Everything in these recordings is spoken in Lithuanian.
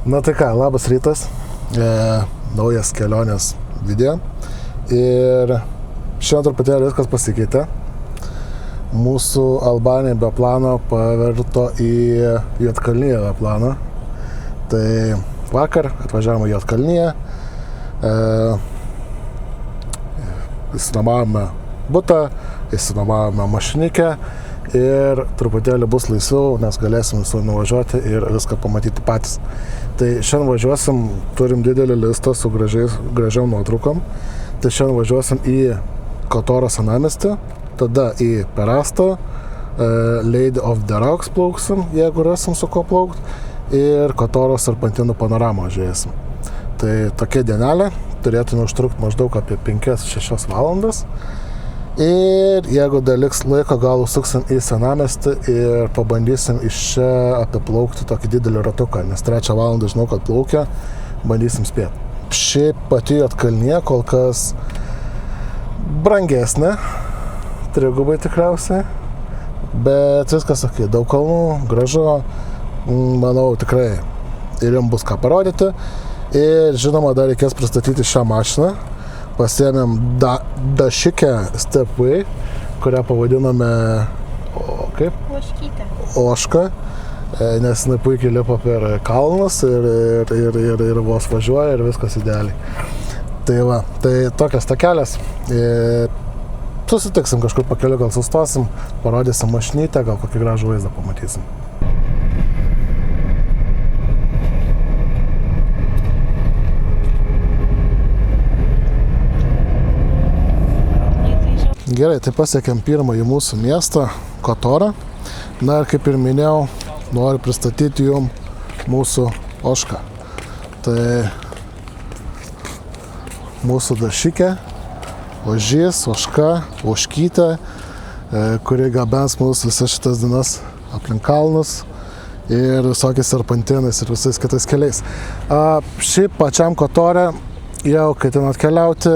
Na tai ką, labas rytas, naujas kelionės video ir šiandien truputėlį viskas pasikeitė. Mūsų Albanija be plano pavirto į Juodkalniją be plano. Tai vakar atvažiavome į Juodkalniją, įsinuomavome butą, įsinuomavome mašinikę ir truputėlį bus laisviau, nes galėsim visur nuvažiuoti ir viską pamatyti patys. Tai šiandien važiuosim, turim didelį listą su gražiom nuotraukom. Tai šiandien važiuosim į Kotoro senamiestį, tada į Perastą, Lady of the Rocks plauksim, jeigu rasim su ko plaukt, ir Kotoro serpantinų panoramą žiūrėsim. Tai tokia dienelė, turėtume užtrukti maždaug apie 5-6 valandas. Ir jeigu dar liks laiko, gal užsuksim į senamiestį ir pabandysim iš čia apiplaukti tokį didelį ratuką, nes 3 valandą žinau, kad plaukia, bandysim spėti. Šiaip pati Juodkalnija kol kas brangesnė, 3 tikriausiai, bet viskas ok, daug kalnų, gražu, manau tikrai ir jums bus ką parodyti. Ir žinoma, dar reikės pristatyti šią mašiną. Pasiėmėm Dašikę Stepway, kurią pavadinome Oška, nes jinai puikiai lipa per kalnus ir vos važiuoja ir viskas idealiai. Tai va, tai tokias takelės. Susitiksim kažkur pakeliu, gal sustosim, parodysim mašinytę, gal kokį gražų vaizdą pamatysim. Gerai, tai pasiekėm pirmąjį mūsų miestą, Kotorą. Na ir kaip ir minėjau, noriu pristatyti jums mūsų Ošką. Tai mūsų Dašikė, Ožys, Oška, Oškytė, kuri gabens mūsų visas šitas dienas aplink kalnus ir visokiais serpantinais ir visais kitais keliais. Šiaip pačiam Kotorė jau ketinat keliauti,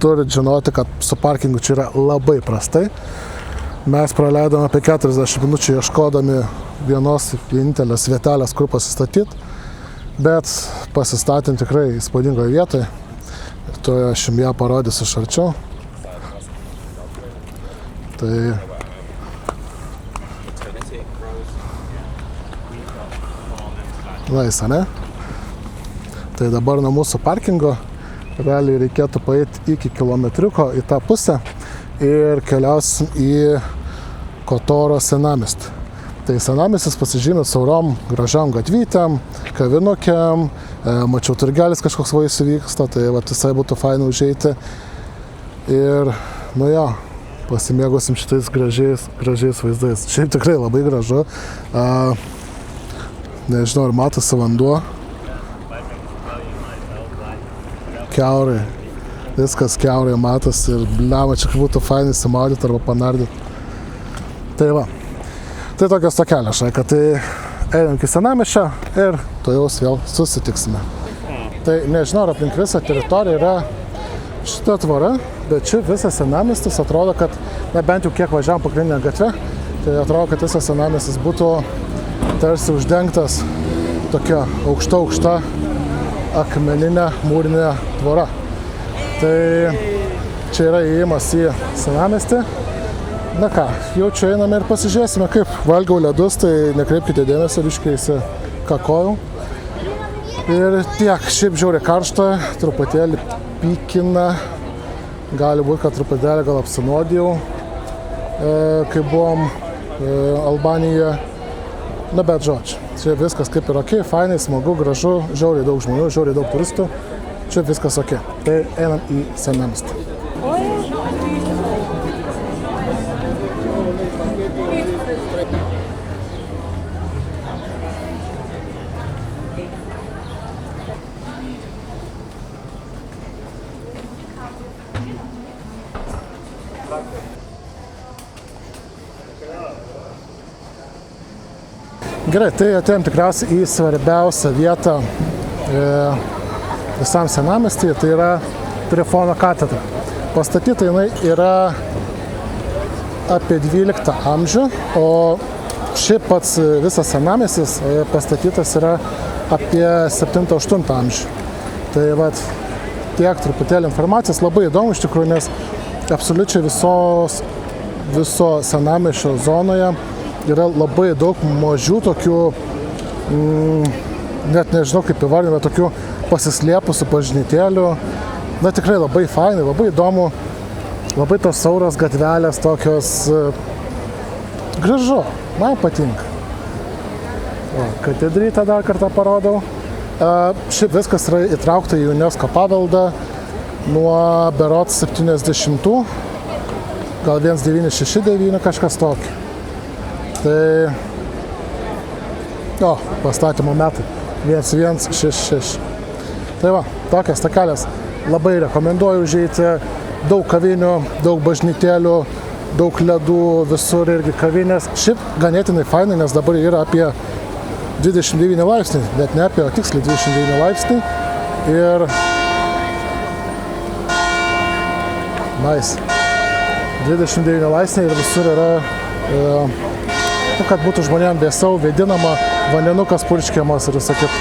turit žinoti, kad su parkingu čia yra labai prastai. Mes praleidome apie 40 minučių ieškodami vienos vienintelės vietelės, kur pasistatyti, bet pasistatėm tikrai įspūdingoje vietoje. Ir to aš jums ją parodysiu iš arčiau. Tai nice, ne? Tai dabar nuo mūsų parkingo realiai reikėtų paeiti iki kilometriuko į tą pusę ir keliausim į Kotoro senamiestį. Tai senamiestis pasižymė siaurom gražiom gatvytėm, kavinukėm, mačiau turgelis kažkoks vaisių vyksta, tai va, visai būtų fainai užeiti. Ir, nu jo, pasimėgosim šitais gražiais vaizdais. Šiaip tikrai labai gražu. Nežinau, ar matosi vanduo. Kiaurai, viskas kiaurai matosi ir blema, čia būtų fainai simaudyti arba panardyti. Tai va, tai tokios tokelės, šaika, tai einam iki senamiesčio ir to jau vėl susitiksime. Tai nežinau, ar aplink visą teritoriją yra šita tvora, bet čia visas senamiestis atrodo, kad, na bent jau kiek važiavom pagrindinę gatvę, tai atrodo, kad visas senamiestis būtų tarsi uždengtas tokia aukšta akmeninė mūrinė tvora. Tai čia yra įėjimas į senamiestį. Na ką, jau čia einame ir pasižiūrėsime, kaip valgiau ledus, tai nekreipkite dėmesio, biškai įsikakojau. Ir tiek, šiaip žiauriai karšta, truputėlį pykina, gali būti, kad truputėlį gal apsinuodijau, kai buvom Albanijoje. Na bet žodžiu, čia viskas kaip ir ok, fainai, smagu, gražu, žiauriai daug žmonių, žiauriai daug turistų, čia viskas ok. Tai einam į senamiestį. Gerai, tai atėjom tikriausiai į svarbiausią vietą visam senamiestyje, tai yra Trifono katedra. Pastatyta jinai yra apie 12 amžių, o šiaip pats visas senamiestis pastatytas yra apie 7-8 amžių. Tai vat, tiek truputėlį informacijos, labai įdomu iš tikrųjų, nes absoliučiai viso senamiesčio zonoje yra labai daug mažų tokių, net nežinau kaip įvardinti, tokių pasislėpusių bažnytėlių. Na tikrai labai fainai, labai įdomu, labai tos sauros gatvelės tokios, gražu, man patinka. O, katedrytą dar kartą parodau. Šiaip viskas yra įtraukta į UNESCO paveldą nuo berods 70-ų, gal 1969 kažkas tokio. Tai, pastatymo metai 1166. Tai va, tokias takelės labai rekomenduoju užeiti, daug kavinių, daug bažnytėlių, daug ledų, visur irgi kavinės. Šiaip ganėtinai fainai, nes dabar yra apie 29 laipsniai, net ne apie, o tiksliai 29 laipsniai. Ir nice. 29 laipsniai ir visur yra, kad būtų žmonėm vėsiau, vėdinama, vandenukas purškiamas ir sakyt.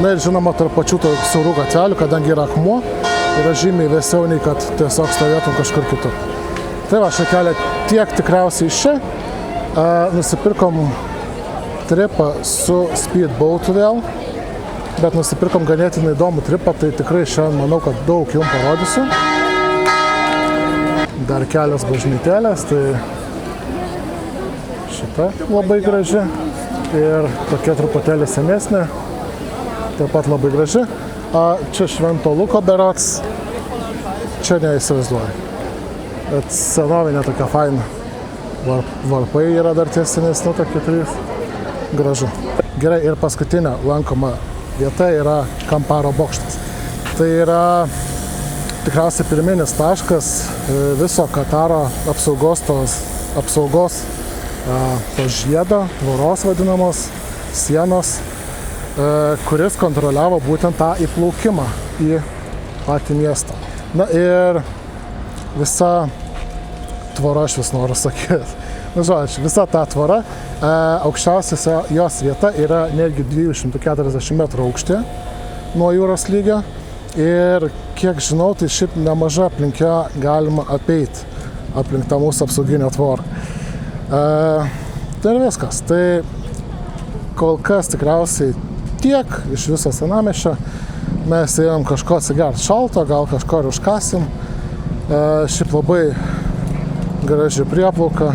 Na ir žinoma, tarp pačių siaurų gatvelių, kadangi yra akmuo, yra žymiai vėsiau nei kad tiesiog stovėtum kažkur kitur. Tai va, šią kelią tiek tikriausiai iš čia. Nusipirkom tripą su speedboatu vėl, bet nusipirkom ganėtinai įdomų tripą, tai tikrai šiandien manau, kad daug jums parodysiu. Dar kelios bažnytėlės, tai šita labai graži ir tokia truputėlį senesnė, taip pat labai graži. Čia Švento Luko berods, čia neįsivaizduoju, bet senovinė tokia faina. Varpai yra dar tie senesni, tokie 3. Gražu. Gerai, ir paskutinė lankoma vieta yra Kamparo bokštas. Tai yra tikriausiai pirminis taškas viso Kataro apsaugos to žiedo, tvoros vadinamos, sienos, kuris kontroliavo būtent tą įplaukimą į patį miestą. Na ir visa tvora, aš vis noriu sakyti. Na žodžiu, visa ta tvora, aukščiausia jos vieta yra netgi 240 metrų aukštė nuo jūros lygio. Ir kiek žinau, tai šiaip nemaža aplinkę galima apeiti aplink tą mūsų apsauginę tvorą. Tai ir viskas. Tai kol kas tikriausiai tiek iš viso senamiesčio. Mes ėjom kažko atsigert šalto, gal kažko ir užkasim. Šiaip labai graži prieplauka.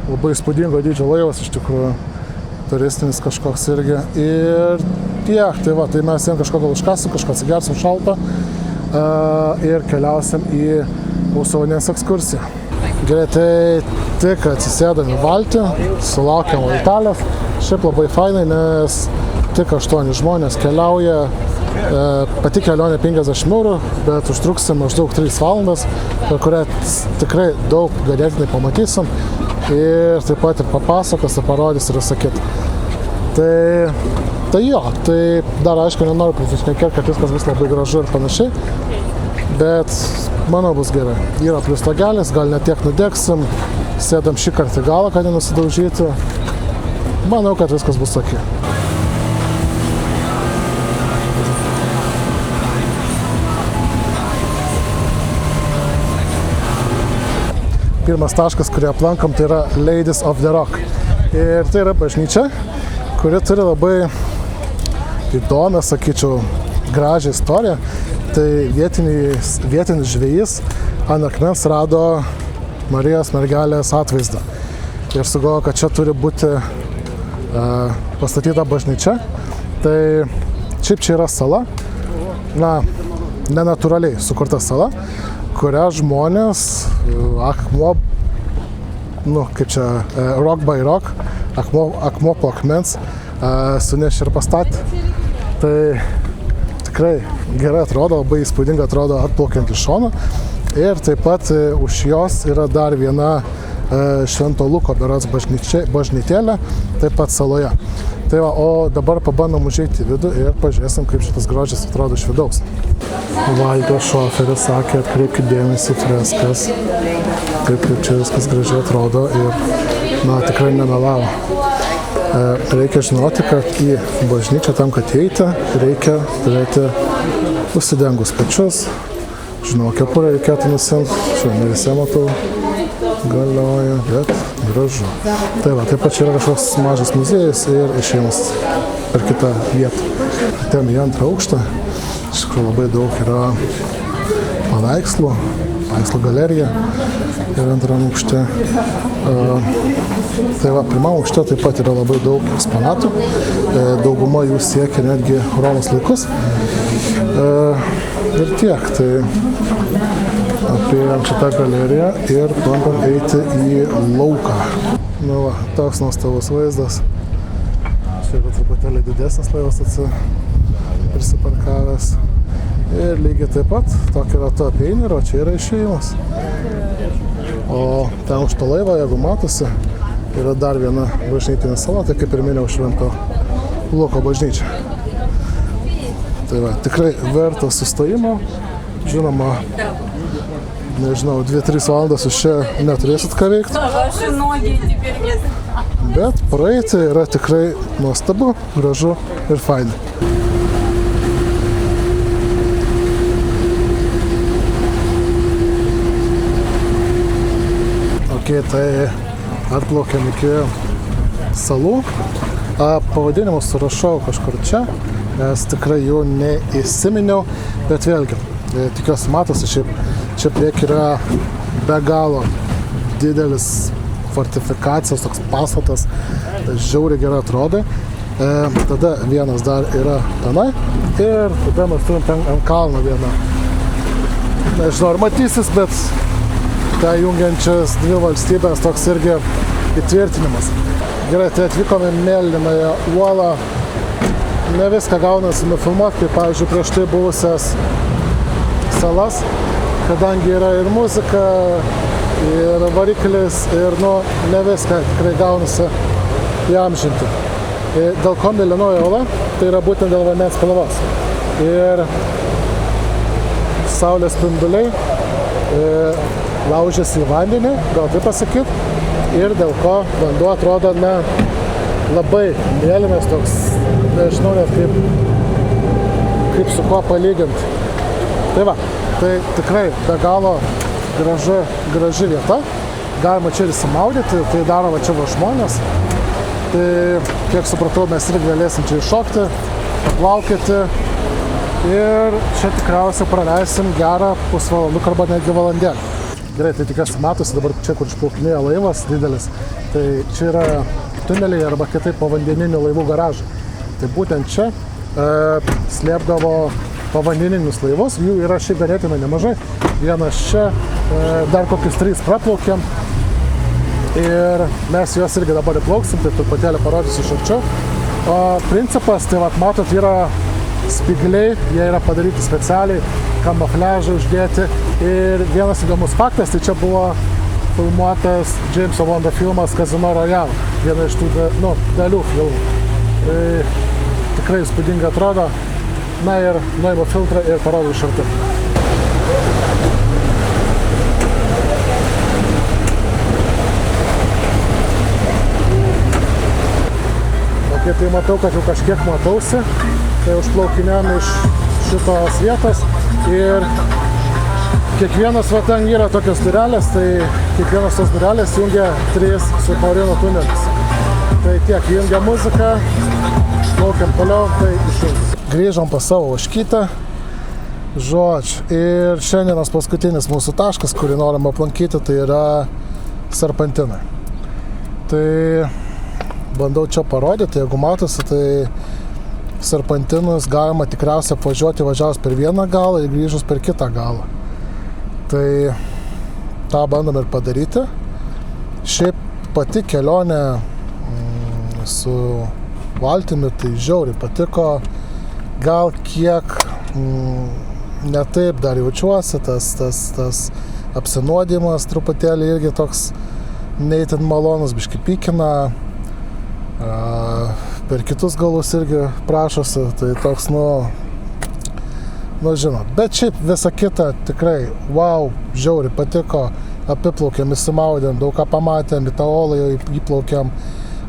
Labai įspūdingo dydžio laivas, iš tikrųjų, turistinis kažkoks irgi. Ir tiek, tai va, tai mes jiem kažko gal užkasim, kažko atsigersim šaltą ir keliausim į mūsų vandens ekskursiją. Gerai, tai tik atsisėdam į valtį, sulaukiam valtelės. Šiaip labai fainai, nes tik 8 žmonės keliauja. Pati kelionė 50 eurų, bet užtruksim maždaug 3 valandas, per kurią tikrai daug ganėtinai pamatysim. Ir taip pat ir papasakos, ir parodys ir sakyt. Tai jo, tai dar aišku nenoriu prisišnekėti, kad viskas bus labai gražu ir panašiai, bet manau bus gerai. Yra plius stogelis, gal netiek nudegsim, sėdam šį kartą į galą, kad nenusidaužyti. Manau, kad viskas bus ok. Pirmas taškas, kurį aplankom, tai yra Ladies of the Rock. Ir tai yra bažnyčia, kuri turi labai įdomią, sakyčiau, gražią istoriją. Tai vietinis žvejys ant akmens rado Marijos mergelės atvaizdą. Ir sugalvojo, kad čia turi būti pastatyta bažnyčia. Tai šiaip čia yra sala, nenatūraliai sukurta sala, kurią žmonės akmuo, rock by rock, akmuo po akmens sunešė ir pastatė. Tai tikrai gerai atrodo, labai įspūdingai atrodo atplaukiant iš šono. Ir taip pat už jos yra dar viena Švento Luko berods bažnytėlė, taip pat saloje. Tai va, o dabar pabandom užeiti į vidų ir pažiūrėsim, kaip šitas grožis atrodo iš vidaus. Valtės šoferis sakė, atkreipkite dėmesį į freskas, taip kaip čia viskas gražiai atrodo ir, tikrai nemelavo. reikia žinoti, kad į bažnyčią tam, kad eiti, reikia turėti užsidengus pečius. Žinau, kepurę reikėtų nusimti, šiandien ne visi matau, galioja, bet gražu. Tai va, taip pat čia yra kažkoks mažas muziejus ir išėjimas per kitą vietą. Atėjom į antrą aukštą, iš tikrųjų labai daug yra paveikslų galerija ir antram aukšte. Tai va, pirmam aukšte taip pat yra labai daug eksponatų, dauguma jų siekia netgi Romos laikus. Ir tiek, tai apėjom šitą galeriją ir bandom eiti į lauką. Nu va, toks nuostabus vaizdas. Čia yra truputėlį didesnis laivas prisiparkavęs. Ir lygiai taip pat, tokį ratą apeini, o čia yra išėjimas. O ten už to laivą, jeigu matosi, yra dar viena bažnytinė sala, tai kaip ir minėjau Švento Luko bažnyčia. Tai va, tikrai verta sustojimo. Žinoma, nežinau, 2-3 valandas už čia neturėsit ką veikti. Bet praeiti yra tikrai nuostabu, gražu ir faina. Ok, tai atplaukėm iki salų. Pavadinimus surašau kažkur čia, nes tikrai jų neįsiminiau, bet vėlgi, tikiuosi matosi, čia prieki yra be galo didelis fortifikacijos toks pastatas, žiauriai gerai atrodo. Tada vienas dar yra tenai ir tada mes turim ten ant kalno vieną. Nežinau, ar matysis, bet tai jungiančias dvi valstybės toks irgi įtvirtinimas. Gerai, tai atvykome Mėlynąją uolą. Ne viską gaunasi nufilmuoti, kaip pavyzdžiui prieš tai buvusias salas, kadangi yra ir muzika, ir variklis, ir ne viską tikrai gaunasi įamžinti. Dėl ko Mėlynoji uola, tai yra būtent dėl vandens spalvos. Ir saulės spinduliai laužiasi į vandenį, gal taip pasakyti, ir dėl ko vanduo atrodo labai mėlynas, toks, nežinau net kaip su kuo palyginti. Tai va, tai tikrai be galo graži vieta, galima čia ir įsimaudyti, tai daro va čia va žmonės. Tai kiek supratau, mes irgi galėsim čia iššokti, paplaukėti ir čia tikriausiai praleisim gerą pusvalanduką arba netgi valandėlį. Gerai, tai tikiuosi matosi dabar čia, kur išplaukinėja laivas didelis, tai čia yra tuneliai arba kitaip povandeninių laivų garažai. Tai būtent čia slėpdavo povandeninius laivus, jų yra šiaip ganėtinai nemažai. Vienas čia, dar kokius 3 praplaukėm ir mes juos irgi dabar įplauksim, tai truputėlį parodysiu iš arčiau. O principas, tai vat matot, yra spygliai, jie yra padaryti specialiai, kamufliažai uždėti. Ir vienas įdomus faktas, tai čia buvo filmuotas Jameso Bondo filmas Casino Royale, viena iš tų dalių filmų. Tai tikrai įspūdingai atrodo. Na ir nuimu filtrą ir parodau iš arti. Ok, tai matau, kad jau kažkiek matausi. Tai užplaukinėm iš šitos vietos ir kiekvienas va ten yra tokios durelės, tai kiekvienas tos durelės jungia 3 submarino tunelius. Tai tiek, jungia muziką, plaukiam toliau, tai išjungia. Grįžom pas savo ožkytę, ir šiandienos paskutinis mūsų taškas, kurį norim aplankyti, tai yra serpantinai. Tai bandau čia parodyti, jeigu matosi, tai serpantinus galima tikriausiai apvažiuoti važiavus per vieną galą ir grįžus per kitą galą. Tai tą bandom ir padaryti. Šiaip pati kelionė su valtimi tai žiauriai patiko. Gal kiek ne taip dar jaučiuosi, tas apsinuodimas truputėlį irgi toks neįtin malonus, biškį pykina. Per kitus galus irgi prašosi, tai toks, žinot. Bet šiaip visa kita tikrai, wow, žiauriai patiko, apiplaukėm, įsimaudėm, daug ką pamatėm, į tą olą jau įplaukėm,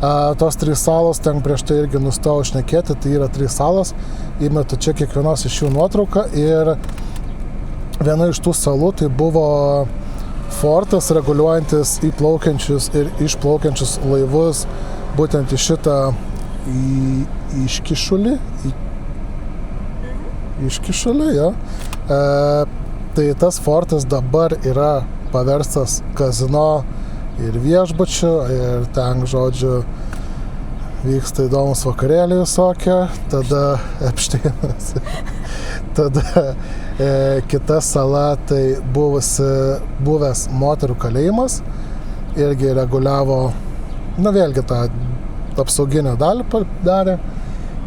Tos 3 salos, ten prieš tai irgi nustojau šnekėti, tai yra 3 salos, įmetu čia kiekvienos iš jų nuotrauką ir viena iš tų salų tai buvo fortas reguliuojantis įplaukiančius ir išplaukiančius laivus būtent į šitą iškišulį, jo. Tai tas fortas dabar yra paverstas kazino ir viešbučiu ir ten, žodžiu, vyksta įdomus vakarėliai visokie, tada Epšteinas, tada kita sala tai buvęs moterų kalėjimas, irgi reguliavo, vėlgi tą apsauginę dalį darė.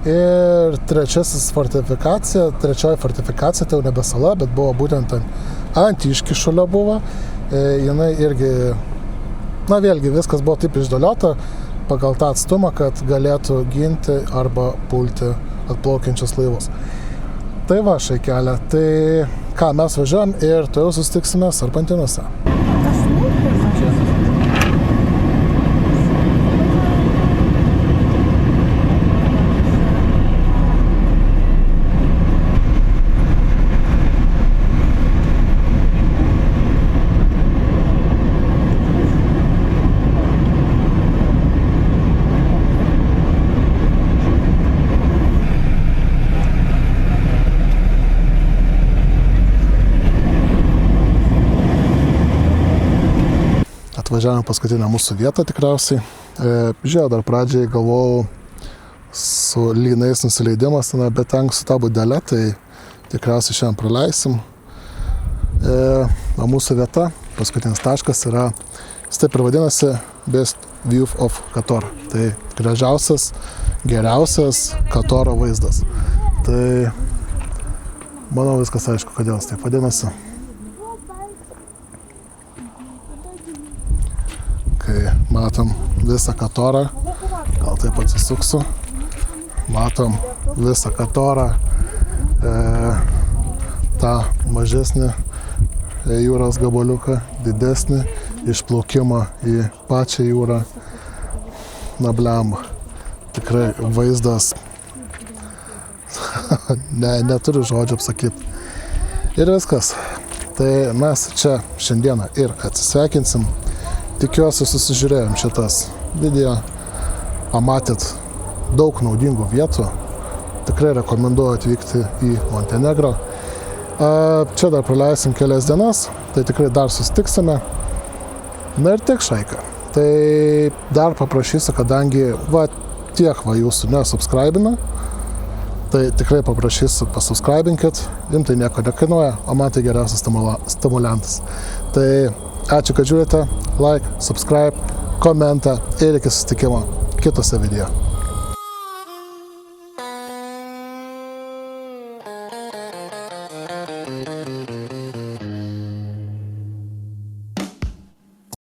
Ir trečioji fortifikacija, tai jau nebe sala, bet buvo būtent ant iškišulio buvo. Jinai irgi, vėlgi viskas buvo taip išdėliota pagal tą atstumą, kad galėtų ginti arba pulti atplaukiančius laivus. Tai va, šaikelė. Tai ką, mes važiuojam ir tu jau susitiksime Sarpantinuose. Atvažiavome paskutinę mūsų vietą tikriausiai. Žiūrėjau, dar pradžiai galvojau su lynais nusileidimas, bet ten su ta būdelė, tai tikriausiai šiandien praleisim. Mūsų vieta, paskutinis taškas yra, jis taip ir vadinasi Best View of Qatar. Tai gražiausias, geriausias Qataro vaizdas. Tai manau viskas aišku, kodėl jis taip vadinasi. Matom visą Qatarą, gal taip atsisuksiu, matom visą Qatarą, tą mažesnį jūros gabaliuką, didesnį išplaukimą į pačią jūrą. Blemba, tikrai vaizdas, neturiu žodžių apsakyti. Ir viskas, tai mes čia šiandieną ir atsisveikinsim. Tikiuosi susižiūrėjom šitas video, pamatėt daug naudingų vietų, tikrai rekomenduoju atvykti į Montenegrą. Čia dar praleisim kelias dienas, tai tikrai dar susitiksime. Na ir tiek, šaika. Tai dar paprašysiu, kadangi tiek jūsų nesubscribina, tai tikrai paprašysiu pasubscribinkit, jums tai nieko nekainuoja, o man tai geriausias stimulantas. Tai ačiū, kad žiūrite, like, subscribe, komentą ir iki susitikimo kitose video.